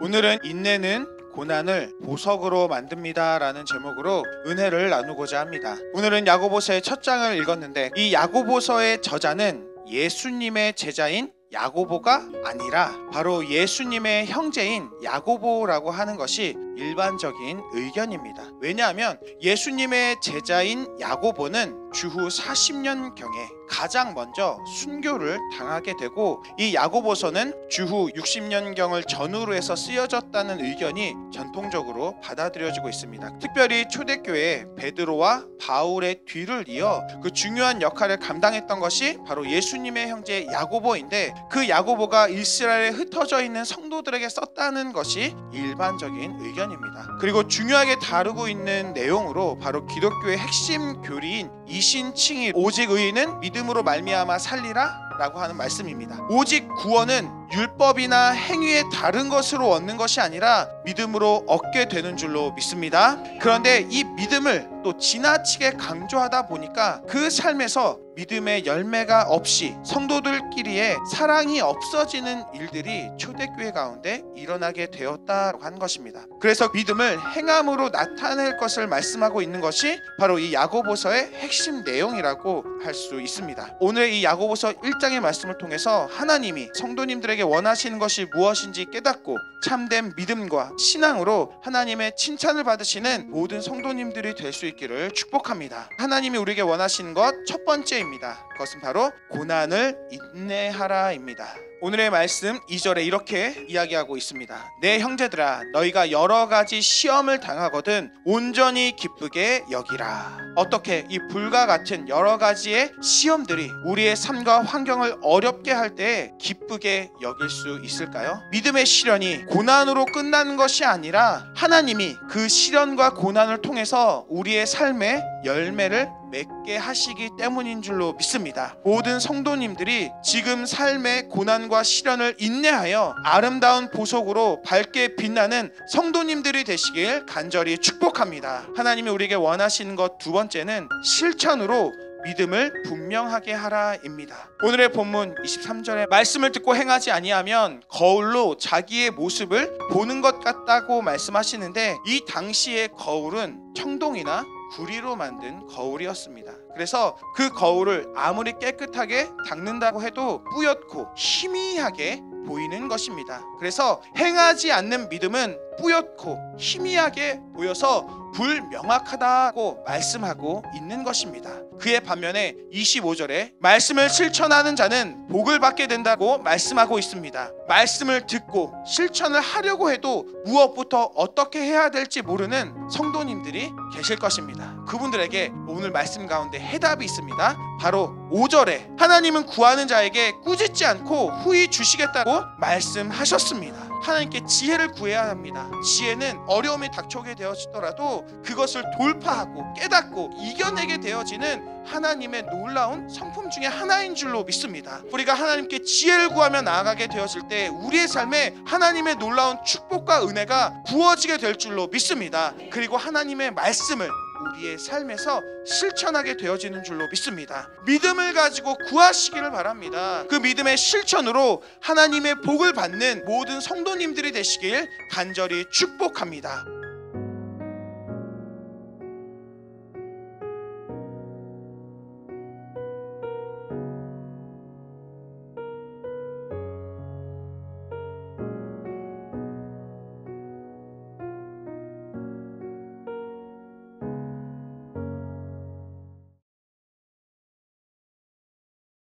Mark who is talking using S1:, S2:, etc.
S1: 오늘은 인내는 고난을 보석으로 만듭니다 라는 제목으로 은혜를 나누고자 합니다. 오늘은 야고보서의 첫 장을 읽었는데 이 야고보서의 저자는 예수님의 제자인 야고보가 아니라 바로 예수님의 형제인 야고보라고 하는 것이 일반적인 의견입니다. 왜냐하면 예수님의 제자인 야고보는 주후 40년경에 가장 먼저 순교를 당하게 되고 이 야고보서는 주후 60년경을 전후로 해서 쓰여졌다는 의견이 전통적으로 받아들여지고 있습니다. 특별히 초대교회 베드로와 바울의 뒤를 이어 그 중요한 역할을 감당했던 것이 바로 예수님의 형제 야고보인데 그 야고보가 이스라엘에 흩어져 있는 성도들에게 썼다는 것이 일반적인 의견입니다. 그리고 중요하게 다루고 있는 내용으로 바로 기독교의 핵심 교리인 이신칭의 오직 의인은 믿음으로 말미암아 살리라 라고 하는 말씀입니다. 오직 구원은 율법이나 행위의 다른 것으로 얻는 것이 아니라 믿음으로 얻게 되는 줄로 믿습니다. 그런데 이 믿음을 또 지나치게 강조하다 보니까 그 삶에서 믿음의 열매가 없이 성도들끼리의 사랑이 없어지는 일들이 초대교회 가운데 일어나게 되었다고 한 것입니다. 그래서 믿음을 행함으로 나타낼 것을 말씀하고 있는 것이 바로 이 야고보서의 핵심 내용이라고 할 수 있습니다. 오늘 이 야고보서 1장의 말씀을 통해서 하나님이 성도님들에게 원하시는 것이 무엇인지 깨닫고 참된 믿음과 신앙으로 하나님의 칭찬을 받으시는 모든 성도님들이 될 수 있기를 축복합니다. 하나님이 우리에게 원하시는 것 첫 번째입니다. 그것은 바로 고난을 인내하라입니다. 오늘의 말씀 2절에 이렇게 이야기하고 있습니다. 내 형제들아 너희가 여러 가지 시험을 당하거든 온전히 기쁘게 여기라. 어떻게 이 불과 같은 여러 가지의 시험들이 우리의 삶과 환경을 어렵게 할 때 기쁘게 여길 수 있을까요? 믿음의 시련이 고난으로 끝나는 것이 아니라 하나님이 그 시련과 고난을 통해서 우리의 삶의 열매를 맺게 하시기 때문인 줄로 믿습니다. 모든 성도님들이 지금 삶의 고난과 시련을 인내하여 아름다운 보석으로 밝게 빛나는 성도님들이 되시길 간절히 축복합니다. 하나님이 우리에게 원하시는 것 두 번째는 실천으로 믿음을 분명하게 하라입니다. 오늘의 본문 23절에 말씀을 듣고 행하지 아니하면 거울로 자기의 모습을 보는 것 같다고 말씀하시는데 이 당시의 거울은 청동이나 구리로 만든 거울이었습니다. 그래서 그 거울을 아무리 깨끗하게 닦는다고 해도 뿌옇고 희미하게 보이는 것입니다. 그래서 행하지 않는 믿음은 뿌옇고 희미하게 보여서 불명확하다고 말씀하고 있는 것입니다. 그의 반면에 25절에 말씀을 실천하는 자는 복을 받게 된다고 말씀하고 있습니다. 말씀을 듣고 실천을 하려고 해도 무엇부터 어떻게 해야 될지 모르는 성도님들이 계실 것입니다. 그분들에게 오늘 말씀 가운데 해답이 있습니다. 바로 5절에 하나님은 구하는 자에게 꾸짖지 않고 후히 주시겠다고 말씀하셨습니다. 하나님께 지혜를 구해야 합니다. 지혜는 어려움이 닥쳐오게 되어지더라도 그것을 돌파하고 깨닫고 이겨내게 되어지는 하나님의 놀라운 성품 중에 하나인 줄로 믿습니다. 우리가 하나님께 지혜를 구하며 나아가게 되어질 때 우리의 삶에 하나님의 놀라운 축복과 은혜가 부어지게 될 줄로 믿습니다. 그리고 하나님의 말씀을 우리의 삶에서 실천하게 되어지는 줄로 믿습니다. 믿음을 가지고 구하시기를 바랍니다. 그 믿음의 실천으로 하나님의 복을 받는 모든 성도님들이 되시길 간절히 축복합니다.